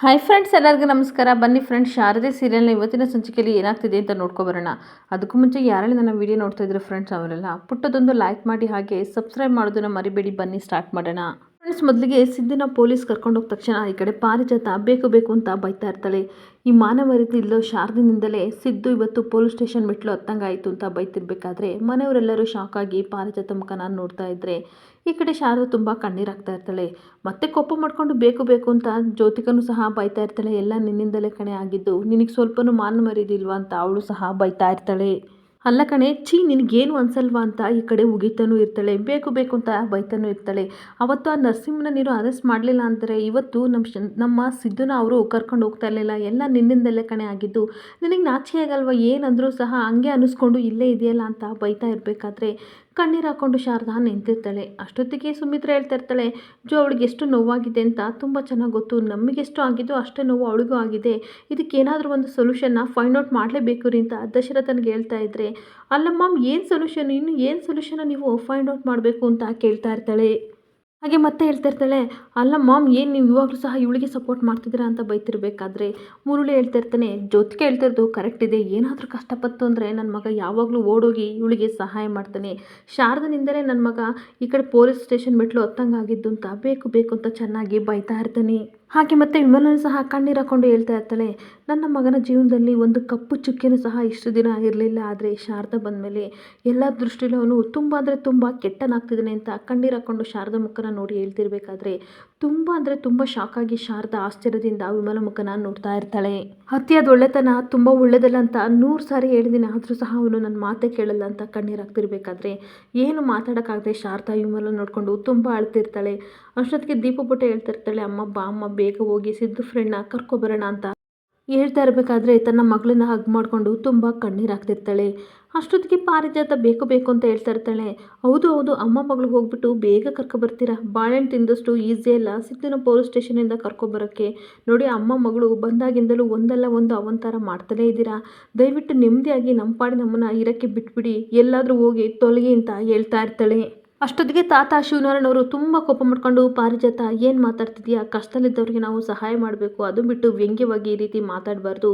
Hi friends, ಎಲ್ಲರಿಗೂ ನಮಸ್ಕಾರ. ಬನ್ನಿ ಫ್ರೆಂಡ್ಸ್, ಶಾರದೆ ಸೀರಿಯಲ್ನ ಇವತ್ತಿನ ಸಂಚಿಕೆಯಲ್ಲಿ ಏನಾಗ್ತಿದೆ ಅಂತ ನೋಡ್ಕೊಬರೋಣ. ಅದಕ್ಕೂ ಮುಂಚೆ ಯಾರೆಲ್ಲ ನನ್ನ ವಿಡಿಯೋ ನೋಡ್ತಾ ಇದ್ರು ಫ್ರೆಂಡ್ಸ್, ಅವರೆಲ್ಲ ಪುಟ್ಟದೊಂದು ಲೈಕ್ ಮಾಡಿ ಹಾಗೆ ಸಬ್ಸ್ಕ್ರೈಬ್ ಮಾಡೋದನ್ನ ಮರಿಬೇಡಿ. ಬನ್ನಿ ಸ್ಟಾರ್ಟ್ ಮಾಡೋಣ. ಫ್ರೆಂಡ್ಸ್, ಮೊದಲಿಗೆ ಸಿದ್ದಿನ ಪೊಲೀಸ್ ಕರ್ಕೊಂಡು ಹೋದ ತಕ್ಷಣ ಈ ಕಡೆ ಪಾರಿಜಾತ ಬೇಕು ಬೇಕು ಅಂತ ಬೈತಾ ಇರ್ತಾಳೆ. ಈ ಮಾನವ ರೀತಿ ಇಲ್ಲೋ ಶಾರದಿನಿಂದಲೇ ಸಿದ್ದು ಇವತ್ತು ಪೊಲೀಸ್ ಸ್ಟೇಷನ್ ಮೆಟ್ಲು ಹತ್ತಂಗಾಯಿತು ಅಂತ ಬೈತಿರ್ಬೇಕಾದ್ರೆ ಮನೆಯವರೆಲ್ಲರೂ ಶಾಕ್ ಆಗಿ ಪಾರಿಜಾತ ಮುಖನ ನೋಡ್ತಾ ಇದ್ರೆ ಈ ಕಡೆ ಶಾರदा ತುಂಬ ಕಣ್ಣೀರಾಗ್ತಾ ಇರ್ತಾಳೆ. ಮತ್ತೆ ಕೋಪ ಮಾಡ್ಕೊಂಡು ಬೇಕು ಬೇಕು ಅಂತ ಜ್ಯೋತಿಕನು ಸಹ ಬೈತಾ ಇರ್ತಾಳೆ. ಎಲ್ಲ ನಿನ್ನಿಂದಲೇ ಕಣೆ ಆಗಿದ್ದು, ನಿನಗೆ ಸ್ವಲ್ಪನೂ ಮಾನ ಮರ್ಯಾದಿಲ್ವಾ ಅಂತ ಅವಳು ಸಹ ಬೈತಾ ಇರ್ತಾಳೆ. ಅಲ್ಲ ಕಣೆ, ನಿನಗೇನು ಅನ್ಸಲ್ವಾ ಅಂತ ಈ ಕಡೆ ಉಗಿತಾನೂ ಇರ್ತಾಳೆ. ಬೇಕು ಬೇಕು ಅಂತ ಬೈತಾನೂ ಇರ್ತಾಳೆ. ಅವತ್ತು ಆ ನರಸಿಂಹನ ನೀನು ಅರೆಸ್ಟ್ ಮಾಡಲಿಲ್ಲ ಅಂದರೆ ಇವತ್ತು ನಮ್ಮ ಸಿದ್ದುನ ಅವರು ಕರ್ಕೊಂಡು ಹೋಗ್ತಾ ಇರಲಿಲ್ಲ. ಎಲ್ಲ ನಿನ್ನಿಂದಲೇ ಕಣೆ ಆಗಿದ್ದು, ನಿನಗೆ ನಾಚಿಕೆ ಆಗಲ್ವಾ? ಏನಂದರೂ ಸಹ ಹಂಗೆ ಅನ್ನಿಸ್ಕೊಂಡು ಇಲ್ಲೇ ಇದೆಯಲ್ಲ ಅಂತ ಬೈತಾ ಇರಬೇಕಾದ್ರೆ ಕಣ್ಣೀರು ಹಾಕ್ಕೊಂಡು ಶಾರದಾ ನಿಂತಿರ್ತಾಳೆ. ಅಷ್ಟೊತ್ತಿಗೆ ಸುಮಿತ್ರಾ ಹೇಳ್ತಾ ಇರ್ತಾಳೆ, ಅವಳಿಗೆ ಎಷ್ಟು ನೋವಾಗಿದೆ ಅಂತ ತುಂಬ ಚೆನ್ನಾಗಿ ಗೊತ್ತು. ನಮಗೆಷ್ಟು ಆಗಿದ್ದು ಅಷ್ಟೇ ನೋವು ಅವಳಿಗೂ ಆಗಿದೆ. ಇದಕ್ಕೇನಾದರೂ ಒಂದು ಸೊಲ್ಯೂಷನ್ನ ಫೈಂಡ್ ಔಟ್ ಮಾಡಲೇಬೇಕು ರೀ ಅಂತ ದಶರಥನಿಗೆ ಹೇಳ್ತಾ ಇದ್ರೆ, ಅಲ್ಲ ಮ್ಯಾಮ್, ಏನು ಸೊಲ್ಯೂಷನ್, ಇನ್ನು ಏನು ಸೊಲ್ಯೂಷನ್ನ ನೀವು ಫೈಂಡ್ ಔಟ್ ಮಾಡಬೇಕು ಅಂತ ಕೇಳ್ತಾ ಇರ್ತಾಳೆ. ಹಾಗೆ ಮತ್ತೆ ಹೇಳ್ತಾ ಇರ್ತಾಳೆ, ಅಲ್ಲ ಮಾಮ್, ಏನು ನೀವು ಇವಾಗಲೂ ಸಹ ಇವಳಿಗೆ ಸಪೋರ್ಟ್ ಮಾಡ್ತಿದ್ದೀರಾ ಅಂತ ಬೈತಿರ್ಬೇಕಾದ್ರೆ ಮುರುಳಿ ಹೇಳ್ತಾ ಇರ್ತಾನೆ, ಜ್ಯೋತಿಕೆ ಹೇಳ್ತಿರೋದು ಕರೆಕ್ಟ್ ಇದೆ. ಏನಾದರೂ ಕಷ್ಟಪತ್ತು ಅಂದರೆ ನನ್ನ ಮಗ ಯಾವಾಗಲೂ ಓಡೋಗಿ ಇವಳಿಗೆ ಸಹಾಯ ಮಾಡ್ತಾನೆ. ಶಾರದನಿಂದಲೇ ನನ್ನ ಮಗ ಈ ಕಡೆ ಪೊಲೀಸ್ ಸ್ಟೇಷನ್ ಮೆಟ್ಲು ಹತ್ತಂಗಾಗಿದ್ದು ಅಂತ ಬೇಕು ಬೇಕು ಅಂತ ಚೆನ್ನಾಗಿ ಬೈತಾ ಇರ್ತಾನೆ. ಹಾಗೆ ಮತ್ತೆ ವಿಮಲನು ಸಹ ಕಣ್ಣೀರು ಹಾಕ್ಕೊಂಡು ಹೇಳ್ತಾ ಇರ್ತಾಳೆ, ನನ್ನ ಮಗನ ಜೀವನದಲ್ಲಿ ಒಂದು ಕಪ್ಪು ಚುಕ್ಕಿನೂ ಸಹ ಇಷ್ಟು ದಿನ ಇರಲಿಲ್ಲ. ಆದರೆ ಶಾರದಾ ಬಂದಮೇಲೆ ಎಲ್ಲ ದೃಷ್ಟಿಲೂ ಅವನು ತುಂಬ ಅಂದರೆ ತುಂಬ ಕೆಟ್ಟನಾಗ್ತಿದ್ದಾನೆ ಅಂತ ಕಣ್ಣೀರು ಹಾಕ್ಕೊಂಡು ಶಾರದಾ ಮುಖನ ನೋಡಿ ಹೇಳ್ತಿರ್ಬೇಕಾದ್ರೆ ತುಂಬ ಅಂದರೆ ತುಂಬ ಶಾಕ್ ಆಗಿ ಶಾರದಾ ಆಶ್ಚರ್ಯದಿಂದ ವಿಮಲ ಮುಖನ ನೋಡ್ತಾ ಇರ್ತಾಳೆ. ಅತಿಯಾದ ಒಳ್ಳೆತನ ತುಂಬ ಒಳ್ಳೆದಲ್ಲ ಅಂತ 100 ಸಾರಿ ಹೇಳಿದ್ದೀನಿ, ಆದರೂ ಸಹ ಅವನು ನನ್ನ ಮಾತೇ ಕೇಳಲ್ಲ ಅಂತ ಕಣ್ಣೀರು ಹಾಕ್ತಿರ್ಬೇಕಾದ್ರೆ ಏನು ಮಾತಾಡೋಕ್ಕಾಗದೆ ಶಾರದಾ ವಿಮಲ ನೋಡಿಕೊಂಡು ತುಂಬ ಅಳ್ತಿರ್ತಾಳೆ. ಅಷ್ಟೊತ್ತಿಗೆ ದೀಪ ಪುಟ್ಟ ಹೇಳ್ತಿರ್ತಾಳೆ, ಅಮ್ಮ ಬಾ ಅಮ್ಮ, ಬೇಗ ಹೋಗಿ ಸಿದ್ದು ಫ್ರೆಂಡ್ನ ಕರ್ಕೊಬರೋಣ ಅಂತ ಹೇಳ್ತಾ ಇರಬೇಕಾದ್ರೆ ತನ್ನ ಮಗಳನ್ನ ಹಗ್ ಮಾಡಿಕೊಂಡು ತುಂಬ ಕಣ್ಣೀರು ಹಾಕ್ತಿರ್ತಾಳೆ. ಅಷ್ಟೊತ್ತಿಗೆ ಪಾರಿಜಾತ ಬೇಕು ಬೇಕು ಅಂತ ಹೇಳ್ತಾ ಇರ್ತಾಳೆ, ಹೌದು ಹೌದು ಅಮ್ಮ ಮಗಳು ಹೋಗ್ಬಿಟ್ಟು ಬೇಗ ಕರ್ಕೊಬರ್ತೀರಾ? ಬಾಳೆಹಣ್ಣು ತಿಂದಷ್ಟು ಈಸಿ ಅಲ್ಲ ಸಿದ್ದುನ ಪೊಲೀಸ್ ಸ್ಟೇಷನಿಂದ ಕರ್ಕೊಬರೋಕ್ಕೆ. ನೋಡಿ, ಅಮ್ಮ ಮಗಳು ಬಂದಾಗಿಂದಲೂ ಒಂದಲ್ಲ ಒಂದು ಅವನ ಥರ ಮಾಡ್ತಲೇ ಇದ್ದೀರಾ. ದಯವಿಟ್ಟು ನೆಮ್ಮದಿಯಾಗಿ ನಮ್ಮ ಪಾಡಿ ನಮ್ಮನ್ನು ಇರೋಕ್ಕೆ ಬಿಟ್ಬಿಡಿ, ಎಲ್ಲಾದರೂ ಹೋಗಿ ತೊಲಗಿ ಅಂತ ಹೇಳ್ತಾ ಇರ್ತಾಳೆ. ಅಷ್ಟೊತ್ತಿಗೆ ತಾತ ಶಿವನಾರಾಯಣವರು ತುಂಬ ಕೋಪ ಮಾಡ್ಕೊಂಡು, ಪಾರಿಜಾತ ಏನು ಮಾತಾಡ್ತಿದ್ಯಾ? ಕಷ್ಟದಲ್ಲಿದ್ದವ್ರಿಗೆ ನಾವು ಸಹಾಯ ಮಾಡಬೇಕು, ಅದು ಬಿಟ್ಟು ವ್ಯಂಗ್ಯವಾಗಿ ಈ ರೀತಿ ಮಾತಾಡಬಾರ್ದು.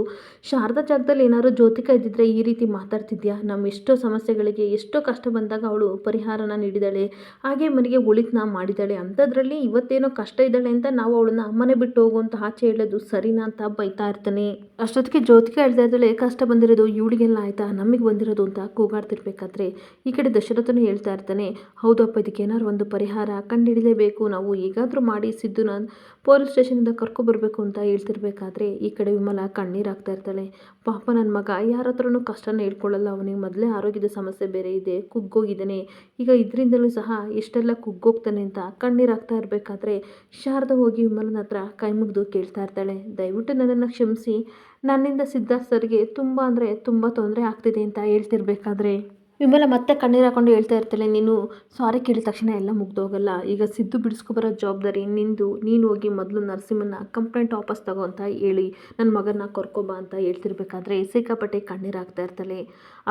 ಶಾರದಾ ಜಾಗದಲ್ಲಿ ಏನಾದ್ರು ಜ್ಯೋತಿಕಾ ಇದ್ದಿದ್ರೆ ಈ ರೀತಿ ಮಾತಾಡ್ತಿದ್ಯಾ? ನಮ್ಮ ಎಷ್ಟೋ ಸಮಸ್ಯೆಗಳಿಗೆ ಎಷ್ಟೋ ಕಷ್ಟ ಬಂದಾಗ ಅವಳು ಪರಿಹಾರನ ನೀಡಿದಾಳೆ, ಹಾಗೆ ಮನೆಗೆ ಒಳಿತನ ಮಾಡಿದ್ದಾಳೆ. ಅಂಥದ್ರಲ್ಲಿ ಇವತ್ತೇನೋ ಕಷ್ಟ ಇದ್ದಾಳೆ ಅಂತ ನಾವು ಅವಳನ್ನ ಮನೆ ಬಿಟ್ಟು ಹೋಗುವಂತ ಆಚೆ ಹೇಳೋದು ಸರಿನಾ ಅಂತ ಬೈತಾ ಇರ್ತಾನೆ. ಅಷ್ಟೊತ್ತಿಗೆ ಜ್ಯೋತಿಕಾ ಹೇಳ್ತಾ ಇದ್ದಾಳೆ, ಕಷ್ಟ ಬಂದಿರೋದು ಇವಳಿಗೆಲ್ಲ ಆಯ್ತಾ, ನಮಗೆ ಬಂದಿರೋದು ಅಂತ ಕೂಗಾಡ್ತಿರ್ಬೇಕಾದ್ರೆ ಈ ಕಡೆ ದಶರಥನು ಹೇಳ್ತಾ ಇರ್ತಾನೆ, ಹೌದಪ್ಪ, ಇದಕ್ಕೆ ಏನಾದ್ರು ಒಂದು ಪರಿಹಾರ ಕಂಡುಹಿಡಿಲೇಬೇಕು. ನಾವು ಹೇಗಾದರೂ ಮಾಡಿ ಸಿದ್ದುನ ಪೊಲೀಸ್ ಸ್ಟೇಷನಿಂದ ಕರ್ಕೊಬರ್ಬೇಕು ಅಂತ ಹೇಳ್ತಿರ್ಬೇಕಾದ್ರೆ ಈ ಕಡೆ ವಿಮಲ ಕಣ್ಣೀರು ಹಾಕ್ತಾ ಇರ್ತಾಳೆ. ಪಾಪ ನನ್ನ ಮಗ ಯಾರ ಹತ್ರನೂ ಕಷ್ಟನ ಹೇಳ್ಕೊಳ್ಳಲ್ಲ. ಅವನಿಗೆ ಮೊದಲೇ ಆರೋಗ್ಯದ ಸಮಸ್ಯೆ ಬೇರೆ ಇದೆ, ಕುಗ್ಗೋಗಿದ್ದಾನೆ. ಈಗ ಇದರಿಂದಲೂ ಸಹ ಎಷ್ಟೆಲ್ಲ ಕುಗ್ಗೋಗ್ತಾನೆ ಅಂತ ಕಣ್ಣೀರು ಹಾಕ್ತಾ ಇರಬೇಕಾದ್ರೆ ಶಾರದಾ ಹೋಗಿ ವಿಮಲನ ಹತ್ರ ಕೈ ಮುಗಿದು ಕೇಳ್ತಾ ಇರ್ತಾಳೆ, ದಯವಿಟ್ಟು ನನ್ನನ್ನು ಕ್ಷಮಿಸಿ, ನನ್ನಿಂದ ಸಿದ್ಧಾರ್ಥ ಸರ್ಗೆ ತುಂಬ ಅಂದರೆ ತುಂಬ ತೊಂದರೆ ಆಗ್ತಿದೆ ಅಂತ ಹೇಳ್ತಿರ್ಬೇಕಾದ್ರೆ ವಿಮಲ ಮತ್ತೆ ಕಣ್ಣೀರು ಹಾಕೊಂಡು ಹೇಳ್ತಾ ಇರ್ತಾಳೆ, ನೀನು ಸಾರಿ ಕೇಳಿದ ತಕ್ಷಣ ಎಲ್ಲ ಮುಗ್ದೋಗಲ್ಲ. ಈಗ ಸಿದ್ದು ಬಿಡಿಸ್ಕೊಬರೋ ಜವಾಬ್ದಾರಿ ನಿಂದು. ನೀನು ಹೋಗಿ ಮೊದಲು ನರಸಿಂಹನ ಕಂಪ್ಲೇಂಟ್ ವಾಪಸ್ ತಗೋ ಅಂತ ಹೇಳಿ ನನ್ನ ಮಗನ ಕರ್ಕೊಬಾ ಅಂತ ಹೇಳ್ತಿರ್ಬೇಕಾದ್ರೆ ಸಿಕ್ಕಾಪಟ್ಟೆ ಕಣ್ಣೀರು ಹಾಕ್ತಾ ಇರ್ತಾಳೆ.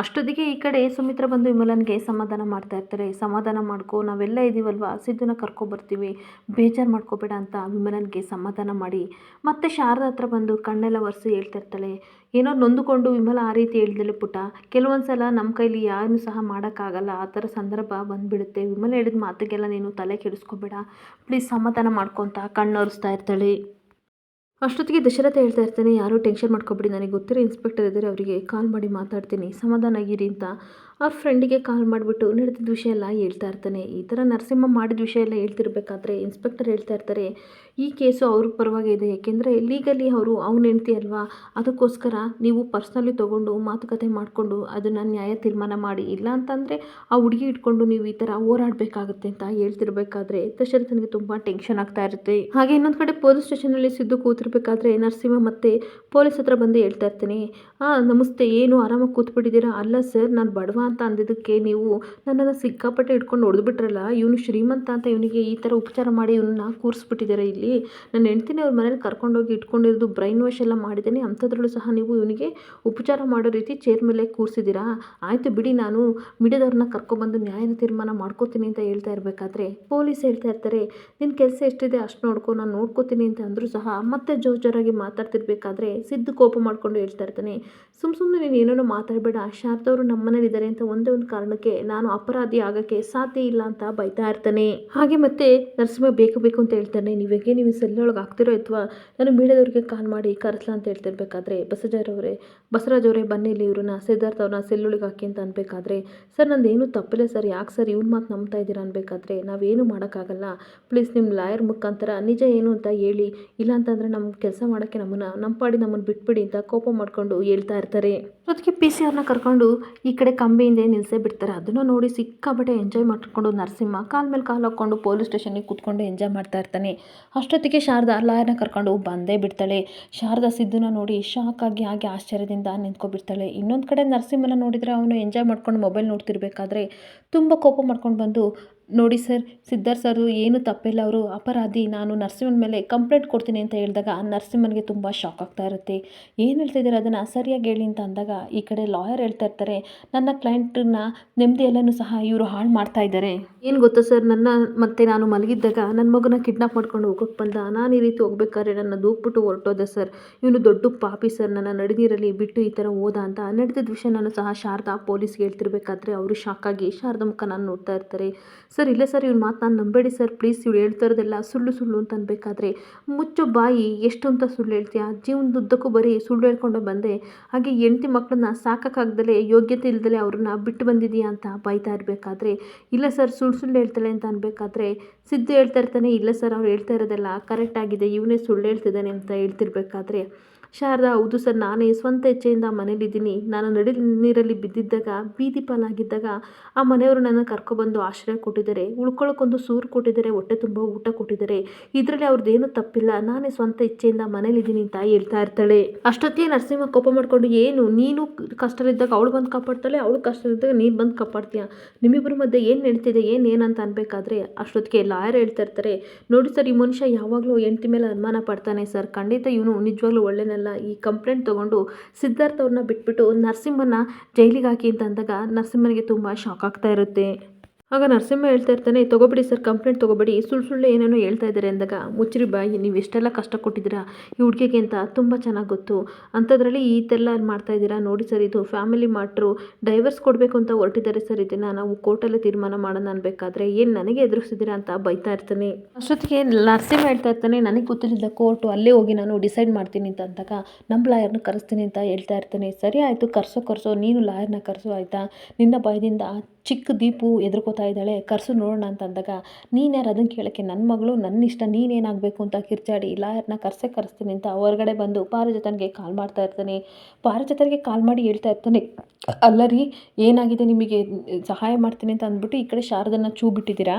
ಅಷ್ಟೊತ್ತಿಗೆ ಈ ಕಡೆ ಸುಮಿತ್ರಾ ಬಂದು ವಿಮಲನಿಗೆ ಸಮಾಧಾನ ಮಾಡ್ತಾ ಇರ್ತಾರೆ. ಸಮಾಧಾನ ಮಾಡ್ಕೊ, ನಾವೆಲ್ಲ ಇದ್ದೀವಲ್ವ, ಸಿದ್ದುನ ಕರ್ಕೊಬರ್ತೀವಿ, ಬೇಜಾರು ಮಾಡ್ಕೋಬೇಡ ಅಂತ ವಿಮಲನಿಗೆ ಸಮಾಧಾನ ಮಾಡಿ ಮತ್ತೆ ಶಾರದಾ ಹತ್ರ ಬಂದು ಕಣ್ಣೆಲ್ಲ ಒರೆಸಿ ಹೇಳ್ತಾ ಇರ್ತಾಳೆ. ಏನೋ ನೊಂದುಕೊಂಡು ವಿಮಲ ಆ ರೀತಿ ಹೇಳಿದಳೆ ಪುಟ್ಟ, ಕೆಲವೊಂದು ಸಲ ನಮ್ಮ ಕೈಲಿ ಯಾರನ್ನೂ ಸಹ ಮಾಡೋಕ್ಕಾಗಲ್ಲ, ಆ ಥರ ಸಂದರ್ಭ ಬಂದುಬಿಡುತ್ತೆ. ವಿಮಲ ಹೇಳಿದ ಮಾತಿಗೆಲ್ಲ ನೀನು ತಲೆ ಕೆಡಿಸ್ಕೋಬೇಡ, ಪ್ಲೀಸ್ ಸಮಾಧಾನ ಮಾಡ್ಕೊತ ಕಣ್ಣೊರೆಸ್ತಾ ಇರ್ತಾಳೆ. ಅಷ್ಟೊತ್ತಿಗೆ ದಶರಥ ಹೇಳ್ತಾ ಇರ್ತಾನೆ, ಯಾರೂ ಟೆನ್ಷನ್ ಮಾಡ್ಕೊಬೇಡಿ, ನನಗೆ ಗೊತ್ತಿರೋ ಇನ್ಸ್ಪೆಕ್ಟರ್ ಇದ್ದಾರೆ, ಅವರಿಗೆ ಕಾಲ್ ಮಾಡಿ ಮಾತಾಡ್ತೀನಿ, ಸಮಾಧಾನ ಆಗಿರಿ ಅಂತ ಅವ್ರ ಫ್ರೆಂಡಿಗೆ ಕಾಲ್ ಮಾಡಿಬಿಟ್ಟು ನಡೆದಿದ್ದ ವಿಷಯ ಎಲ್ಲ ಹೇಳ್ತಾ ಇರ್ತಾನೆ. ಈ ಥರ ನರಸಿಂಹ ಮಾಡಿದ ವಿಷಯ ಎಲ್ಲ ಹೇಳ್ತಿರ್ಬೇಕಾದ್ರೆ ಇನ್ಸ್ಪೆಕ್ಟರ್ ಹೇಳ್ತಾ ಇರ್ತಾರೆ, ಈ ಕೇಸು ಅವ್ರ ಪರವಾಗಿ ಇದೆ, ಏಕೆಂದರೆ ಲೀಗಲಿ ಅವರು ಅವ್ನ ಹೆಂಡ್ತಿ ಅಲ್ವಾ, ಅದಕ್ಕೋಸ್ಕರ ನೀವು ಪರ್ಸ್ನಲಿ ತೊಗೊಂಡು ಮಾತುಕತೆ ಮಾಡಿಕೊಂಡು ಅದನ್ನು ನ್ಯಾಯ ತೀರ್ಮಾನ ಮಾಡಿ, ಇಲ್ಲ ಅಂತಂದರೆ ಆ ಹುಡುಗಿ ಇಟ್ಕೊಂಡು ನೀವು ಈ ಥರ ಹೋರಾಡಬೇಕಾಗುತ್ತೆ ಅಂತ ಹೇಳ್ತಿರ್ಬೇಕಾದ್ರೆ ದಶರಥನಿಗೆ ತುಂಬ ಟೆನ್ಷನ್ ಆಗ್ತಾ ಇರುತ್ತೆ. ಹಾಗೆ ಇನ್ನೊಂದು ಕಡೆ ಪೊಲೀಸ್ ಸ್ಟೇಷನಲ್ಲಿ ಸಿದ್ದು ಕೂತಿರ್ಬೇಕಾದ್ರೆ ನರಸಿಂಹ ಮತ್ತೆ ಪೊಲೀಸ್ ಹತ್ರ ಬಂದು ಹೇಳ್ತಾ ಇರ್ತೀನಿ, ನಮಸ್ತೆ, ಏನು ಆರಾಮಾಗಿ ಕೂತ್ಬಿಟ್ಟಿದ್ದೀರಾ? ಅಲ್ಲ ಸರ್, ನಾನು ಬಡವ ಅಂತ ಅಂದಿದ್ದಕ್ಕೆ ನೀವು ನನ್ನನ್ನು ಸಿಕ್ಕಾಪಟ್ಟೆ ಹಿಡ್ಕೊಂಡು ಹೊಡೆದ್ಬಿಟ್ರಲ್ಲ, ಇವನು ಶ್ರೀಮಂತ ಅಂತ ಇವನಿಗೆ ಈ ಥರ ಉಪಚಾರ ಮಾಡಿ ಇವನ್ನ ಕೂರಿಸ್ಬಿಟ್ಟಿದ್ದಾರೆ ಇಲ್ಲಿ. ನನ್ನ ಹೆಂಡ್ತಿನೇ ಅವ್ರ ಮನೇಲಿ ಕರ್ಕೊಂಡೋಗಿ ಇಟ್ಕೊಂಡಿರೋದು ಬ್ರೈನ್ ವಾಶ್ ಎಲ್ಲ ಮಾಡಿದ್ದೇನೆ, ಅಂಥದ್ರಲ್ಲೂ ಸಹ ನೀವು ಇವನಿಗೆ ಉಪಚಾರ ಮಾಡೋ ರೀತಿ ಚೇರ್ ಮೇಲೆ ಕೂರಿಸಿದ್ದೀರಾ. ಆಯಿತು ಬಿಡಿ, ನಾನು ಮಿಡಿದವ್ರನ್ನ ಕರ್ಕೊಬಂದು ನ್ಯಾಯದ ತೀರ್ಮಾನ ಮಾಡ್ಕೋತೀನಿ ಅಂತ ಹೇಳ್ತಾ ಇರಬೇಕಾದ್ರೆ ಪೊಲೀಸ್ ಹೇಳ್ತಾ ಇರ್ತಾರೆ, ನಿನ್ನ ಕೆಲಸ ಎಷ್ಟಿದೆ ಅಷ್ಟು ನೋಡ್ಕೊ, ನಾನು ನೋಡ್ಕೋತೀನಿ ಅಂತ ಅಂದರೂ ಸಹ ಮತ್ತೆ ಜೋರಾಗಿ ಮಾತಾಡ್ತಿರ್ಬೇಕಾದ್ರೆ ಸಿದ್ದು ಕೋಪ ಮಾಡ್ಕೊಂಡು ಹೇಳ್ತಾ ಇರ್ತಾನೆ, ಸುಮ್ಮನೆ ನೀನು ಏನೇನೋ ಮಾತಾಡಬೇಡ, ಶಾರದವರು ನಮ್ಮ ಮನೇಲಿದ್ದಾರೆ ಅಂತ ಒಂದೇ ಒಂದು ಕಾರಣಕ್ಕೆ ನಾನು ಅಪರಾಧಿ ಆಗೋಕ್ಕೆ ಸಾಧ್ಯ ಇಲ್ಲ ಅಂತ ಬೈತಾ ಇರ್ತಾನೆ. ಹಾಗೆ ಮತ್ತೆ ನರಸಿಂಹ ಬೇಕು ಅಂತ ಹೇಳ್ತಾನೆ, ನೀವು ಸೆಲ್ಲೊಳಗೆ ಆಗ್ತಿರೋ ಅಥವಾ ನಾನು ಮೀಡಿಯಾದವ್ರಿಗೆ ಕಾಲ್ ಮಾಡಿ ಕರೆಸ್ಲಾ ಅಂತ ಹೇಳ್ತಿರ್ಬೇಕಾದ್ರೆ ಬಸವರಾಜ್ ಅವರೇ ಬನ್ನಿ ಇಲ್ಲಿ, ಇವ್ರನ್ನ ಸಿದ್ಧಾರ್ಥ ಅವ್ರನ್ನ ಸೆಲ್ಲೊಳಗೆ ಹಾಕಿ ಅಂತ ಅನ್ಬೇಕಾದ್ರೆ, ಸರ್ ನಂದೇನು ತಪ್ಪಿಲ್ಲ ಸರ್, ಯಾಕೆ ಸರ್ ಇವ್ನ ಮಾತು ನಂಬ್ತಾ ಇದ್ದೀರಾ ಅನ್ಬೇಕಾದ್ರೆ, ನಾವೇನು ಮಾಡೋಕ್ಕಾಗಲ್ಲ, ಪ್ಲೀಸ್ ನಿಮ್ಮ ಲಾಯರ್ ಮುಖಾಂತರ ನಿಜ ಏನು ಅಂತ ಹೇಳಿ, ಇಲ್ಲ ಅಂತಂದರೆ ನಮ್ಮ ಕೆಲಸ ಮಾಡೋಕ್ಕೆ ನಮ್ಮನ್ನು ಬಿಟ್ಬಿಡಿ ಅಂತ ಕೋಪ ಮಾಡ್ಕೊಂಡು ಹೇಳ್ತಾ ಇರ್ತಾರೆ. ಅದಕ್ಕೆ PC ಅವ್ರನ್ನ ಕರ್ಕೊಂಡು ಈ ಕಡೆ ಕಂಬೆಯಿಂದ ನಿಲ್ಲಿಸೇ ಬಿಡ್ತಾರೆ. ಅದನ್ನು ನೋಡಿ ಸಿಕ್ಕಾಪಟ್ಟೆ ಎಂಜಾಯ್ ಮಾಡ್ಕೊಂಡು ನರಸಿಂಹ ಕಾಲ್ ಮೇಲೆ ಕಾಲು ಹಾಕ್ಕೊಂಡು ಪೊಲೀಸ್ ಸ್ಟೇಷನ್ಗೆ ಕೂತ್ಕೊಂಡು ಎಂಜಾಯ್ ಮಾಡ್ತಾ ಇರ್ತಾನೆ. ಅಷ್ಟೊತ್ತಿಗೆ ಶಾರದಾ ಲಾಯರ್ನ ಕರ್ಕೊಂಡು ಬಂದೇ ಬಿಡ್ತಾಳೆ. ಶಾರದಾ ಸಿದ್ದುನ ನೋಡಿ ಶಾಕ್ ಆಗಿ ಹಾಗೆ ಆಶ್ಚರ್ಯದಿಂದ ನಿಂತ್ಕೊಬಿಡ್ತಾಳೆ. ಇನ್ನೊಂದು ಕಡೆ ನರಸಿಂಹನ ನೋಡಿದರೆ ಅವನು ಎಂಜಾಯ್ ಮಾಡ್ಕೊಂಡು ಮೊಬೈಲ್ ನೋಡ್ತಿರ್ಬೇಕಾದ್ರೆ ತುಂಬ ಕೋಪ ಮಾಡ್ಕೊಂಡು ಬಂದು, ನೋಡಿ ಸರ್, ಸಿದ್ಧಾರ್ಥ ಸರ್ ಏನು ತಪ್ಪಿಲ್ಲ, ಅವರು ಅಪರಾಧಿ, ನಾನು ನರಸಿಂಹನ ಮೇಲೆ ಕಂಪ್ಲೇಂಟ್ ಕೊಡ್ತೀನಿ ಅಂತ ಹೇಳಿದಾಗ ನರಸಿಂಹನಿಗೆ ತುಂಬ ಶಾಕ್ ಆಗ್ತಾ ಇರುತ್ತೆ. ಏನು ಹೇಳ್ತಿದ್ದಾರೆ ಅದನ್ನು ಸರಿಯಾಗಿ ಹೇಳಿ ಅಂತ ಅಂದಾಗ ಈ ಕಡೆ ಲಾಯರ್ ಹೇಳ್ತಾ ಇರ್ತಾರೆ, ನನ್ನ ಕ್ಲೈಂಟನ್ನ ನೆಮ್ಮದಿ ಎಲ್ಲನೂ ಸಹ ಇವರು ಹಾಳು ಮಾಡ್ತಾ ಇದ್ದಾರೆ. ಏನು ಗೊತ್ತಾ ಸರ್, ನಾನು ಮಲಗಿದ್ದಾಗ ನನ್ನ ಮಗನ ಕಿಡ್ನಾಪ್ ಮಾಡ್ಕೊಂಡು ಹೋಗೋಕ್ಕೆ ಬಂದ, ನಾನು ಈ ರೀತಿ ಹೋಗ್ಬೇಕಾದ್ರೆ ನನ್ನ ದೂಕ್ಬಿಟ್ಟು ಹೊರಟೋದೆ ಸರ್, ಇವನು ದೊಡ್ಡ ಪಾಪಿ ಸರ್, ನನ್ನ ನಡಿನೀರಲ್ಲಿ ಬಿಟ್ಟು ಈ ಥರ ಹೋದ ಅಂತ ನಡೆದಿದ್ದ ವಿಷಯ ನಾನು ಸಹ ಶಾರದಾ ಪೊಲೀಸ್ಗೆ ಹೇಳ್ತಿರ್ಬೇಕಾದ್ರೆ ಅವರು ಶಾಕ್ ಆಗಿ ಶಾರದಾ ಮುಖ ನಾನು ನೋಡ್ತಾ ಇರ್ತಾರೆ. ಸರ್ ಇಲ್ಲ ಸರ್, ಇವ್ನ ಮಾತು ನಾನು ನಂಬೇಡಿ ಸರ್, ಪ್ಲೀಸ್ ಇವ್ರು ಹೇಳ್ತಾ ಇರೋದೆಲ್ಲ ಸುಳ್ಳು ಅಂತ ಅನ್ಬೇಕಾದ್ರೆ, ಮುಚ್ಚು ಬಾಯಿ, ಎಷ್ಟು ಅಂತ ಸುಳ್ಳು ಹೇಳ್ತೀಯಾ, ಜೀವನದುದ್ದಕ್ಕೂ ಬರೀ ಸುಳ್ಳು ಹೇಳ್ಕೊಂಡು ಬಂದೆ, ಹಾಗೆ ಹೆಂಡತಿ ಮಕ್ಕಳನ್ನ ಸಾಕೋಕ್ಕಾಗ್ದಲೇ ಯೋಗ್ಯತೆ ಇಲ್ದಲೇ ಅವ್ರನ್ನ ಬಿಟ್ಟು ಬಂದಿದೆಯಾ ಅಂತ ಬೈತಾ ಇರಬೇಕಾದ್ರೆ, ಇಲ್ಲ ಸರ್ ಸುಳ್ಳು ಹೇಳ್ತಾಳೆ ಅಂತ ಅನ್ಬೇಕಾದ್ರೆ ಸಿದ್ದು ಹೇಳ್ತಾ ಇರ್ತಾನೆ, ಇಲ್ಲ ಸರ್ ಅವ್ರು ಹೇಳ್ತಾ ಇರೋದೆಲ್ಲ ಕರೆಕ್ಟ್ ಆಗಿದೆ, ಇವನೇ ಸುಳ್ಳು ಹೇಳ್ತಿದ್ದಾನೆ ಅಂತ ಹೇಳ್ತಿರ್ಬೇಕಾದ್ರೆ ಶಾರದಾ, ಹೌದು ಸರ್, ನಾನೇ ಸ್ವಂತ ಇಚ್ಛೆಯಿಂದ ಮನೇಲಿದ್ದೀನಿ, ನಾನು ನಡಿ ನೀರಲ್ಲಿ ಬಿದ್ದಿದ್ದಾಗ ಬೀದಿ ಪಾಲಾಗಿದ್ದಾಗ ಆ ಮನೆಯವರು ನನ್ನ ಕರ್ಕೊಬಂದು ಆಶ್ರಯ ಕೊಟ್ಟಿದ್ದಾರೆ, ಉಳ್ಕೊಳ್ಳೋಕ್ಕೊಂದು ಸೂರು ಕೊಟ್ಟಿದ್ದಾರೆ, ಹೊಟ್ಟೆ ತುಂಬ ಊಟ ಕೊಟ್ಟಿದ್ದಾರೆ, ಇದರಲ್ಲಿ ಅವ್ರದ್ದೇನು ತಪ್ಪಿಲ್ಲ, ನಾನೇ ಸ್ವಂತ ಇಚ್ಛೆಯಿಂದ ಮನೇಲಿದ್ದೀನಿ ಅಂತ ಹೇಳ್ತಾ ಇರ್ತಾಳೆ. ಅಷ್ಟೊತ್ತಿಗೆ ನರಸಿಂಹ ಕೋಪ ಮಾಡ್ಕೊಂಡು, ಏನು ನೀನು ಕಷ್ಟದಲ್ಲಿದ್ದಾಗ ಅವಳು ಬಂದು ಕಾಪಾಡ್ತಾಳೆ, ಅವಳು ಕಷ್ಟದಲ್ಲಿದ್ದಾಗ ನೀನು ಬಂದು ಕಾಪಾಡ್ತೀಯ, ನಿಮ್ಮಿಬ್ಬರ ಮಧ್ಯೆ ಏನು ನಡೀತಿದೆ ಏನಂತ ಅನ್ಬೇಕಾದ್ರೆ ಅಷ್ಟೊತ್ತಿಗೆ ಲಾಯರ್ ಹೇಳ್ತಾ ಇರ್ತಾರೆ, ನೋಡಿ ಸರ್, ಈ ಮನುಷ್ಯ ಯಾವಾಗಲೂ ಹೆಂಡತಿ ಮೇಲೆ ಅನುಮಾನ ಪಡ್ತಾನೆ ಸರ್, ಖಂಡಿತ ಇವನು ನಿಜವಾಗ್ಲೂ ಒಳ್ಳೆನಲ್ಲ, ಈ ಕಂಪ್ಲೇಂಟ್ ತೊಗೊಂಡು ಸಿದ್ಧಾರ್ಥ ಅವ್ರನ್ನ ಬಿಟ್ಬಿಟ್ಟು ನರಸಿಂಹನ ಜೈಲಿಗೆ ಹಾಕಿ ಅಂತ ಅಂದಾಗ ನರಸಿಂಹನಿಗೆ ತುಂಬ ಶಾಕ್ ಆಗ್ತಾ ಇರುತ್ತೆ. ಆಗ ನರಸಿಂಹ ಹೇಳ್ತಾ ಇರ್ತಾನೆ, ತೊಗೊಬಿಡಿ ಸರ್, ಕಂಪ್ಲೇಂಟ್ ತೊಗೊಬೇಡಿ, ಸುಳ್ಳು ಏನೇನೋ ಹೇಳ್ತಾ ಇದ್ದಾರೆ ಅಂದಾಗ, ಮುಚ್ಚಿರಿ ಬಾಯಿ, ನೀವು ಎಷ್ಟೆಲ್ಲ ಕಷ್ಟ ಕೊಟ್ಟಿದ್ದೀರಾ ಈ ಹುಡುಗಿಗೆ ಅಂತ ತುಂಬ ಚೆನ್ನಾಗಿ ಗೊತ್ತು, ಅಂಥದ್ರಲ್ಲಿ ಇದೆಲ್ಲ ಮಾಡ್ತಾ ಇದ್ದೀರಾ, ನೋಡಿ ಸರ್ ಇದು ಫ್ಯಾಮಿಲಿ ಮ್ಯಾಟ್ರು, ಡೈವರ್ಸ್ ಕೊಡಬೇಕು ಅಂತ ಹೊರಟಿದ್ದಾರೆ ಸರ್, ಇದನ್ನು ನಾವು ಕೋರ್ಟಲ್ಲೇ ತೀರ್ಮಾನ ಮಾಡೋಣ ಅನ್ಬೇಕಾದ್ರೆ ಏನು ನನಗೆ ಎದುರಿಸಿದ್ದೀರಾ ಅಂತ ಬೈತಾ ಇರ್ತಾನೆ. ಅಷ್ಟೊತ್ತಿಗೆ ನರಸಿಂಹ ಹೇಳ್ತಾ ಇರ್ತಾನೆ, ನನಗೆ ಗೊತ್ತಿಲ್ಲದ ಕೋರ್ಟು, ಅಲ್ಲೇ ಹೋಗಿ ನಾನು ಡಿಸೈಡ್ ಮಾಡ್ತೀನಿ ಅಂತ ಅಂದಾಗ ನಮ್ಮ ಲಾಯರ್ನ ಕರೆಸ್ತೀನಿ ಅಂತ ಹೇಳ್ತಾ ಇರ್ತಾನೆ. ಸರಿ ಆಯಿತು, ಕರ್ಸೋ, ನೀನು ಲಾಯರ್ನ ಕರೆಸು ಆಯಿತಾ, ನಿನ್ನ ಭಯದಿಂದ ಚಿಕ್ಕ ದೀಪು ಎದುರ್ಕೋತಾ ಇದ್ದಾಳೆ, ಕರ್ಸು ನೋಡೋಣ ಅಂತ ಅಂದಾಗ, ನೀನು ಯಾರು ಅದನ್ನು ಕೇಳೋಕ್ಕೆ, ನನ್ನ ಮಗಳು, ನನ್ನ ಇಷ್ಟ, ನೀನೇನಾಗಬೇಕು ಅಂತ ಕಿರ್ಚಾಡಿ ಲಾಯರ್ನ ಕರೆಸ್ತೀನಿ ಅಂತ ಹೊರಗಡೆ ಬಂದು ಪಾರಿಜಾತನಿಗೆ ಕಾಲ್ ಮಾಡ್ತಾ ಇರ್ತಾನೆ. ಪಾರಿಜಾತನಿಗೆ ಕಾಲ್ ಮಾಡಿ ಹೇಳ್ತಾ ಇರ್ತಾನೆ, ಅಲ್ಲ ರೀ, ಏನಾಗಿದೆ ನಿಮಗೆ, ಸಹಾಯ ಮಾಡ್ತೀನಿ ಅಂತ ಅಂದ್ಬಿಟ್ಟು ಈ ಕಡೆ ಶಾರದನ್ನ ಚೂ ಬಿಟ್ಟಿದ್ದೀರಾ,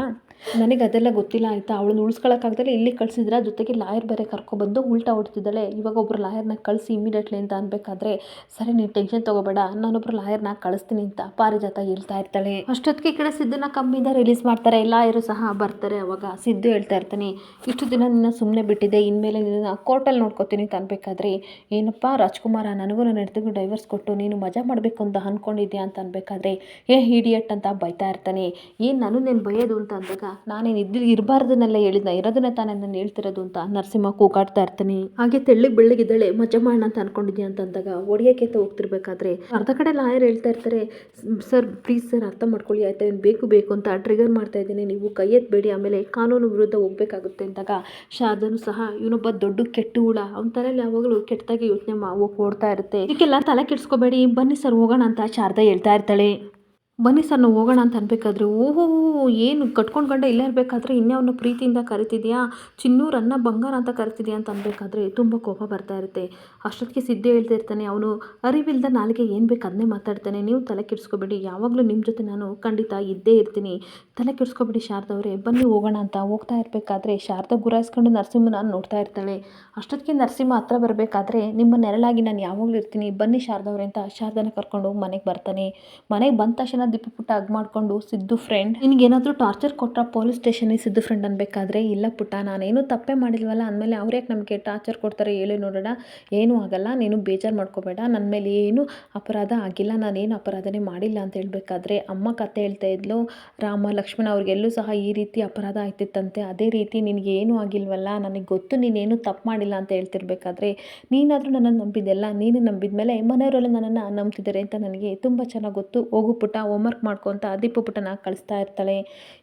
ನನಗೆ ಅದೆಲ್ಲ ಗೊತ್ತಿಲ್ಲ ಆಯಿತಾ, ಅವಳನ್ನು ಉಳಿಸ್ಕೊಳ್ಳೋಕ್ಕಾಗ್ದಲೇ ಇಲ್ಲಿ ಕಳಿಸಿದ್ರ, ಜೊತೆಗೆ ಲಾಯರ್ ಬೇರೆ ಕರ್ಕೊಬಂದು ಉಲ್ಟಾ ಹೊಡ್ತಿದ್ದಾಳೆ, ಇವಾಗ ಒಬ್ಬರು ಲಾಯರ್ನ ಕಳಿಸಿ ಇಮಿಡಿಯೇಟ್ಲಿ ಅಂತ ಅನ್ಬೇಕಾದ್ರೆ, ಸರಿ ನೀನು ಟೆನ್ಷನ್ ತೊಗೋಬೇಡ, ನಾನೊಬ್ಬರು ಲಾಯರ್ನ ಕಳಿಸ್ತೀನಿ ಅಂತ ಪಾರಿಜಾತ ಹೇಳ್ತಾ ಇರ್ತಾಳೆ. ಅಷ್ಟೊತ್ತಿಗೆ ಈ ಕಡೆ ಸಿದ್ದುನ ಕಂಬಿಯಿಂದ ರಿಲೀಸ್ ಮಾಡ್ತಾರೆ, ಲಾಯರು ಸಹ ಬರ್ತಾರೆ. ಅವಾಗ ಸಿದ್ದು ಹೇಳ್ತಾ ಇರ್ತಾನೆ, ಇಷ್ಟು ದಿನ ನಿನ್ನ ಸುಮ್ಮನೆ ಬಿಟ್ಟಿದ್ದೆ, ಇನ್ಮೇಲೆ ನಿನ್ನ ಕೋರ್ಟಲ್ಲಿ ನೋಡ್ಕೊತೀನಿ ಅಂತ ಅನ್ಬೇಕಾದ್ರೆ, ಏನಪ್ಪ ರಾಜ್ಕುಮಾರ, ನನಗೂ ನನ್ನ ಹೆಂಡತಿಗೂ ಡೈವರ್ಸ್ ಕೊಟ್ಟು ನೀನು ಮಜಾ ಮಾಡಬೇಕು ಅಂತ ಅಂದ್ಕೊಂಡಿದ್ಯಾ ಅಂತ ಅನ್ಬೇಕಾದ್ರೆ, ಹಿಡಿಯಟ್ ಅಂತ ಬೈತಾ ಇರ್ತಾನೆ. ಏನು ನನ್ನನ್ನೇನು ಬೈಯೋದು ಅಂತ ಅಂದಾಗ, ನಾನೇನು ಇರಬಾರ್ದನ್ನೆಲ್ಲ ಹೇಳಿದ್ನ, ಇರೋದನ್ನೇ ತಾನೇ ನಾನು ಹೇಳ್ತಿರೋದು ಅಂತ ನರಸಿಂಹ ಕೂಗಾಡ್ತಾ ಇರ್ತಾನೆ. ಹಾಗೆ ಬೆಳ್ಳಗಿದ್ದಾಳೆ, ಮಜಾ ಮಾಡೋಣ ಅಂತ ಅನ್ಕೊಂಡಿದ್ಯಾ ಅಂತ ಅಂದಾಗ ಒಡೆಯಕ್ಕೆ ಹೋಗ್ತಿರ್ಬೇಕಾದ್ರೆ ಅರ್ಧ ಕಡೆ ಲಾಯರ್ ಹೇಳ್ತಾ ಇರ್ತಾರೆ, ಸರ್ ಪ್ಲೀಸ್ ಸರ್ ಅರ್ಥ ಮಾಡ್ಕೊಳ್ಳಿ ಆಯ್ತಾ, ಏನು ಬೇಕು ಅಂತ ಟ್ರಿಗರ್ ಮಾಡ್ತಾ ಇದ್ದೀನಿ, ನೀವು ಕೈ ಎತ್ತಬೇಡಿ, ಆಮೇಲೆ ಕಾನೂನು ವಿರುದ್ಧ ಹೋಗ್ಬೇಕಾಗುತ್ತೆ ಅಂದಾಗ ಶಾರದನು ಸಹ ಇವನೊಬ್ಬ ದೊಡ್ಡ ಕೆಟ್ಟ ಹುಳ, ಅವನ ತಲೆಯಲ್ಲಿ ಯಾವಾಗಲೂ ಕೆಟ್ಟದಾಗಿ ಯೋಚನೆ ಓಡ್ತಾ ಇರುತ್ತೆ, ಇದಕ್ಕೆಲ್ಲ ತಲೆ ಕೆಡಿಸ್ಕೋಬೇಡಿ, ಬನ್ನಿ ಸರ್ ಹೋಗೋಣ ಅಂತ ಶಾರದಾ ಹೇಳ್ತಾ ಇರ್ತಾಳೆ. ಬನ್ನಿ ಸರ್ ನಾವು ಹೋಗೋಣ ಅಂತ ಅನ್ಬೇಕಾದ್ರೆ, ಓಹೋ ಏನು ಕಟ್ಕೊಂಡು ಗಂಡ ಇಲ್ಲೇ ಇರಬೇಕಾದ್ರೆ ಇನ್ಯಾವನ್ನ ಪ್ರೀತಿಯಿಂದ ಕರಿತಿದ್ಯಾ, ಚಿನ್ನು ರನ್ನ ಬಂಗಾರ ಅಂತ ಕರಿತಿದ್ಯಾ ಅಂತ ಅನ್ಬೇಕಾದ್ರೆ ತುಂಬ ಕೋಪ ಬರ್ತಾ ಇರುತ್ತೆ. ಅಷ್ಟೊತ್ತಿಗೆ ಸಿದ್ಧೆ ಹೇಳ್ತಾ ಇರ್ತಾನೆ, ಅವನು ಅರಿವಿಲ್ದ ನಾಲಿಗೆ ಏನು ಬೇಕು ಅದನ್ನೇ ಮಾತಾಡ್ತಾನೆ. ನೀವು ತಲೆ ಕೆಡಿಸ್ಕೋಬೇಡಿ, ಯಾವಾಗಲೂ ನಿಮ್ಮ ಜೊತೆ ನಾನು ಖಂಡಿತ ಇದ್ದೇ ಇರ್ತೀನಿ, ತಲೆ ಕೆಡಿಸ್ಕೋಬೇಡಿ ಶಾರದವ್ರೆ, ಬನ್ನಿ ಹೋಗೋಣ ಅಂತ ಹೋಗ್ತಾ ಇರಬೇಕಾದ್ರೆ ಶಾರದಾ ಗುರಾಯಿಸ್ಕೊಂಡು ನರಸಿಂಹನ ನೋಡ್ತಾ ಇರ್ತಾಳೆ. ಅಷ್ಟೊತ್ತಿಗೆ ನರಸಿಂಹ ಹತ್ರ ಬರಬೇಕಾದ್ರೆ, ನಿಮ್ಮ ನೆರಳಾಗಿ ನಾನು ಯಾವಾಗಲೂ ಇರ್ತೀನಿ, ಬನ್ನಿ ಶಾರದವ್ರೆ ಅಂತ ಶಾರದಾನ ಕರ್ಕೊಂಡು ಮನೆಗೆ ಬರ್ತಾನೆ. ಮನೆಗೆ ಬಂದ ತಕ್ಷಣ ದೀಪ ಪುಟ್ಟ ಹಗ್ ಮಾಡಿಕೊಂಡು, ಸಿದ್ದು ಫ್ರೆಂಡ್ ನಿನಗೇನಾದರೂ ಟಾರ್ಚರ್ ಕೊಟ್ಟರೆ ಪೊಲೀಸ್ ಸ್ಟೇಷನ್ಗೆ ಸಿದ್ದು ಫ್ರೆಂಡ್ ಅನ್ಬೇಕಾದ್ರೆ, ಇಲ್ಲ ಪುಟ್ಟ ನಾನೇನು ತಪ್ಪೇ ಮಾಡಿಲ್ವಲ್ಲ ಅಂದಮೇಲೆ ಅವ್ರು ಯಾಕೆ ನಮಗೆ ಟಾರ್ಚರ್ ಕೊಡ್ತಾರೆ ಹೇಳಿ ನೋಡೋಣ, ಏನೂ ಆಗಲ್ಲ, ನೀನು ಬೇಜಾರು ಮಾಡ್ಕೋಬೇಡ, ನನ್ನ ಮೇಲೆ ಏನು ಅಪರಾಧ ಆಗಿಲ್ಲ, ನಾನೇನು ಅಪರಾಧನೇ ಮಾಡಿಲ್ಲ ಅಂತ ಹೇಳ್ಬೇಕಾದ್ರೆ ಅಮ್ಮ ಕತೆ ಹೇಳ್ತಾ ಇದ್ಲು, ರಾಮ ಲಕ್ಷ್ಮಣ ಅವ್ರಿಗೆಲ್ಲೂ ಸಹ ಈ ರೀತಿ ಅಪರಾಧ ಆಯ್ತಿತ್ತಂತೆ, ಅದೇ ರೀತಿ ನಿನಗೇನೂ ಆಗಿಲ್ವಲ್ಲ, ನನಗೆ ಗೊತ್ತು ನೀನೇನು ತಪ್ಪು ಮಾಡಿಲ್ಲ ಅಂತ ಹೇಳ್ತಿರ್ಬೇಕಾದ್ರೆ, ನೀನಾದರೂ ನನ್ನನ್ನು ನಂಬಿದ್ದೆಲ್ಲ, ನೀನು ನಂಬಿದ ಮೇಲೆ ಮನೆಯವರೆಲ್ಲ ನನ್ನನ್ನು ನಂಬ್ತಿದ್ದಾರೆ ಅಂತ ನನಗೆ ತುಂಬ ಚೆನ್ನಾಗಿ ಗೊತ್ತು, ಹೋಗು ಪುಟ್ಟ ಹೋಮ್ವರ್ಕ್ ಮಾಡ್ಕೊ ಅಂತ ದೀಪ ಪುಟ್ಟನ ಕಳಿಸ್ತಾ ಇರ್ತಾಳೆ.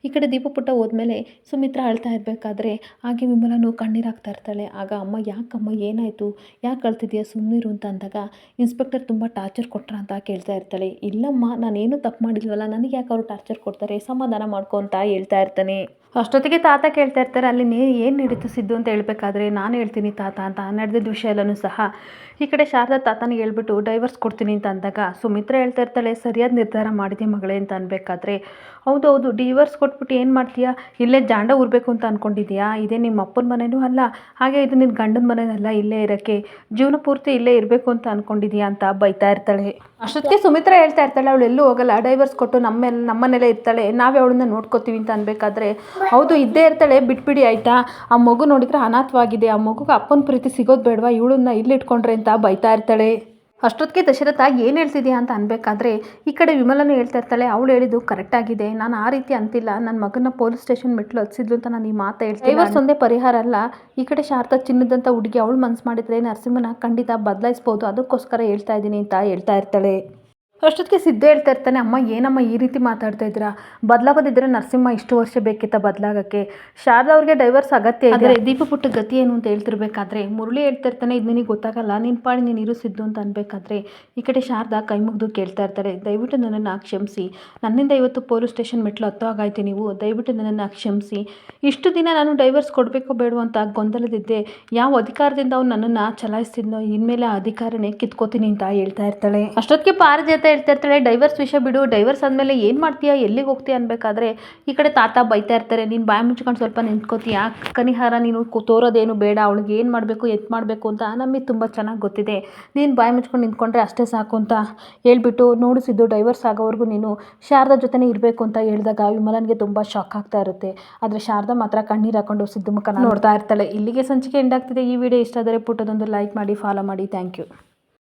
ಈ ಕಡೆ ದೀಪ ಪುಟ್ಟ ಹೋದ್ಮೇಲೆ ಸುಮಿತ್ರಾ ಅಳ್ತಾ ಇರಬೇಕಾದ್ರೆ ಹಾಗೆ ವಿಮಲನು ಕಣ್ಣೀರಾಗ್ತಾ ಇರ್ತಾಳೆ. ಆಗ ಅಮ್ಮ ಯಾಕಮ್ಮ ಏನಾಯಿತು, ಯಾಕೆ ಕಳ್ತಿದ್ಯಾ ಸುಮ್ಮನಿರು ಅಂತ ಅಂದಾಗ, ಇನ್ಸ್ಪೆಕ್ಟರ್ ತುಂಬ ಟಾರ್ಚರ್ ಕೊಟ್ರ ಅಂತ ಕೇಳ್ತಾ ಇರ್ತಾಳೆ. ಇಲ್ಲಮ್ಮ ನಾನೇನು ತಪ್ಪು ಮಾಡಿಲ್ವಲ್ಲ, ನನಗೆ ಯಾಕೆ ಅವರು ಟಾರ್ಚರ್ ಕೊಡ್ತಾರೆ, ಸಮಾಧಾನ ಮಾಡ್ಕೊ ಅಂತ ಹೇಳ್ತಾ ಇರ್ತಾನೆ. ಅಷ್ಟೊತ್ತಿಗೆ ತಾತ ಕೇಳ್ತಾ ಇರ್ತಾರೆ, ಅಲ್ಲಿ ಏನು ನಡೀತು ಸಿದ್ದು ಅಂತ ಹೇಳ್ಬೇಕಾದ್ರೆ, ನಾನು ಹೇಳ್ತೀನಿ ತಾತ ಅಂತ ನಡೆದಿದ್ದ ವಿಷಯ ಎಲ್ಲನೂ ಸಹ ಈ ಕಡೆ ಶಾರದಾ ತಾತನಿಗೆ ಹೇಳ್ಬಿಟ್ಟು ಡೈವರ್ಸ್ ಕೊಡ್ತೀನಿ ಅಂತ ಅಂದಾಗ, ಸುಮಿತ್ರಾ ಹೇಳ್ತಾ ಇರ್ತಾಳೆ, ಸರಿಯಾದ ನಿರ್ಧಾರ ಮಾಡಿದೆ ಮಗಳೇ ಅಂತ ಅನ್ಬೇಕಾದ್ರೆ, ಹೌದು ಡಿವೋರ್ಸ್ ಕೊಟ್ಬಿಟ್ಟು ಏನು ಮಾಡ್ತೀಯಾ, ಇಲ್ಲೇ ಜಾಂಡ ಊರಬೇಕು ಅಂತ ಅಂದ್ಕೊಂಡಿದ್ಯಾ, ಇದೇ ನಿಮ್ಮ ಅಪ್ಪನ ಮನೆಯೂ ಅಲ್ಲ, ಹಾಗೆ ಇದು ನಿನ್ನ ಗಂಡನ ಮನೆಯಲ್ಲ, ಇಲ್ಲೇ ಇರೋಕ್ಕೆ ಜೀವನ ಪೂರ್ತಿ ಇಲ್ಲೇ ಇರಬೇಕು ಅಂತ ಅಂದ್ಕೊಂಡಿದ್ಯಾ ಅಂತ ಬೈತಾ ಇರ್ತಾಳೆ. ಅಷ್ಟೊತ್ತಿಗೆ ಸುಮಿತ್ರಾ ಹೇಳ್ತಾ ಇರ್ತಾಳೆ, ಅವಳು ಎಲ್ಲೂ ಹೋಗಲ್ಲ, ಡೈವರ್ಸ್ ಕೊಟ್ಟು ನಮ್ಮನೇಲೇ ಇರ್ತಾಳೆ, ನಾವೇ ಅವಳನ್ನ ನೋಡ್ಕೋತೀವಿ ಅಂತ ಅನ್ಬೇಕಾದ್ರೆ, ಹೌದು ಇದ್ದೇ ಇರ್ತಾಳೆ, ಬಿಟ್ಬಿಡಿ ಆಯಿತಾ, ಆ ಮಗು ನೋಡಿದ್ರೆ ಅನಾಥವಾಗಿದೆ, ಆ ಮಗುಗೆ ಅಪ್ಪನ ಪ್ರೀತಿ ಸಿಗೋದು ಬೇಡವಾ, ಇವಳನ್ನ ಇಲ್ಲಿ ಇಟ್ಕೊಂಡ್ರೆ ಅಂತ ಬೈತಾ ಇರ್ತಾಳೆ. ಅಷ್ಟೊತ್ತಿಗೆ ದಶರಥ ಏನು ಹೇಳ್ತಿದ್ಯಾ ಅಂತ ಅನ್ಬೇಕಾದ್ರೆ, ಈ ಕಡೆ ವಿಮಲನು ಹೇಳ್ತಾ ಇರ್ತಾಳೆ, ಅವಳು ಹೇಳಿದ್ದು ಕರೆಕ್ಟಾಗಿದೆ, ನಾನು ಆ ರೀತಿ ಅಂತಿಲ್ಲ, ನನ್ನ ಮಗನ ಪೊಲೀಸ್ ಸ್ಟೇಷನ್ ಮೆಟ್ಲು ಹತ್ಸಿದ್ಲು ಅಂತ ನಾನು ಈ ಮಾತು ಹೇಳ್ತೀನಿ, ಡೈವರ್ಸ್ ಒಂದೇ ಪರಿಹಾರ ಅಲ್ಲ, ಈ ಕಡೆ ಶಾರದಾ ಚಿನ್ನದಂಥ ಹುಡುಗಿ ಅವಳು ಮನಸ್ಸು ಮಾಡಿದರೆ ನರಸಿಂಹನ ಖಂಡಿತ ಬದಲಾಯಿಸ್ಬೋದು, ಅದಕ್ಕೋಸ್ಕರ ಹೇಳ್ತಾ ಇದ್ದೀನಿ ಅಂತ ಹೇಳ್ತಾ ಇರ್ತಾಳೆ. ಅಷ್ಟೊತ್ತಿಗೆ ಸಿದ್ಧ ಹೇಳ್ತಾ ಇರ್ತಾನೆ, ಅಮ್ಮ ಏನಮ್ಮ ಈ ರೀತಿ ಮಾತಾಡ್ತಾ ಇದ್ದೀರಾ, ಬದಲಾಗೋದಿದ್ರೆ ನರಸಿಂಹ ಇಷ್ಟು ವರ್ಷ ಬೇಕಿತ್ತ ಬದಲಾಗಕ್ಕೆ, ಶಾರದಾ ಅವ್ರಿಗೆ ಡೈವರ್ಸ್ ಅಗತ್ಯ ಇದೆ, ದೀಪ ಪುಟ್ಟ ಗತಿ ಏನು ಅಂತ ಹೇಳ್ತಿರ್ಬೇಕಾದ್ರೆ ಮುರಳಿ ಹೇಳ್ತಾ ಇರ್ತಾನೆ, ಇದು ನಿನಗೆ ಗೊತ್ತಾಗಲ್ಲ, ನಿನ್ನ ಪಾಡಿ ನೀನು ಇರು ಸಿದ್ದು ಅಂತ ಅನ್ಬೇಕಾದ್ರೆ, ಈ ಕಡೆ ಶಾರದಾ ಕೈ ಮುಗಿದು ಕೇಳ್ತಾ ಇರ್ತಾರೆ, ದಯವಿಟ್ಟು ನನ್ನನ್ನು ಕ್ಷಮಿಸಿ, ನನ್ನಿಂದ ಇವತ್ತು ಪೊಲೀಸ್ ಸ್ಟೇಷನ್ ಮೆಟ್ಲು ಹತ್ತೋ ಹಾಗಾಯ್ತು, ನೀವು ದಯವಿಟ್ಟು ನನ್ನನ್ನು ಕ್ಷಮಿಸಿ, ಇಷ್ಟು ದಿನ ನಾನು ಡೈವರ್ಸ್ ಕೊಡಬೇಕೋ ಬೇಡವೋ ಅಂತ ಗೊಂದಲದಿದ್ದೆ, ಯಾವ ಅಧಿಕಾರದಿಂದ ಅವ್ನು ನನ್ನನ್ನು ಚಲಾಯಿಸ್ತಿದ್ನೋ ಇನ್ಮೇಲೆ ಆ ಅಧಿಕಾರನೇ ಕಿತ್ಕೋತೀನಿ ಅಂತ ಹೇಳ್ತಾ ಇರ್ತಾಳೆ. ಅಷ್ಟೊತ್ತಿಗೆ ಪಾರಿಜಾತ ಹೇಳ್ತಾ ಇರ್ತಾಳೆ, ಡೈವರ್ಸ್ ವಿಷಯ ಬಿಡು, ಡೈವರ್ಸ್ ಆದಮೇಲೆ ಏನು ಮಾಡ್ತೀಯಾ, ಎಲ್ಲಿಗೆ ಹೋಗ್ತೀಯಾ ಅನ್ಬೇಕಾದ್ರೆ, ಈ ಕಡೆ ತಾತ ಬೈತಾ ಇರ್ತಾರೆ, ನೀನು ಬಾಯಿ ಮುಚ್ಕೊಂಡು ಸ್ವಲ್ಪ ನಿಂತ್ಕೋತೀಯಾ, ಕನಿಹಾರ ನೀನು ತೋರೋದೇನು ಬೇಡ, ಅವಳಿಗೆ ಏನು ಮಾಡಬೇಕು ಎತ್ತು ಮಾಡಬೇಕು ಅಂತ ನಮಗೆ ತುಂಬ ಚೆನ್ನಾಗಿ ಗೊತ್ತಿದೆ, ನೀನು ಬಾಯಿ ಮುಚ್ಕೊಂಡು ನಿಂತ್ಕೊಂಡ್ರೆ ಅಷ್ಟೇ ಸಾಕು ಅಂತ ಹೇಳ್ಬಿಟ್ಟು, ನೋಡಿಸಿದ್ದು ಡೈವರ್ಸ್ ಆಗೋವರೆಗೂ ನೀನು ಶಾರದಾ ಜೊತೆನೇ ಇರಬೇಕು ಅಂತ ಹೇಳಿದಾಗ ವಿಮಲನ್ಗೆ ತುಂಬ ಶಾಕ್ ಆಗ್ತಾ ಇರುತ್ತೆ. ಆದರೆ ಶಾರದಾ ಮಾತ್ರ ಕಣ್ಣೀರು ಹಾಕೊಂಡು ಸಿದ್ದು ಮುಖನ ನೋಡ್ತಾ ಇರ್ತಾಳೆ. ಇಲ್ಲಿಗೆ ಸಂಚಿಕೆ ಎಂಡ್ ಆಗ್ತಿದೆ. ಈ ವಿಡಿಯೋ ಇಷ್ಟ ಆದರೆ ಪುಟ್ಟದೊಂದು ಲೈಕ್ ಮಾಡಿ, ಫಾಲೋ ಮಾಡಿ. Thank you.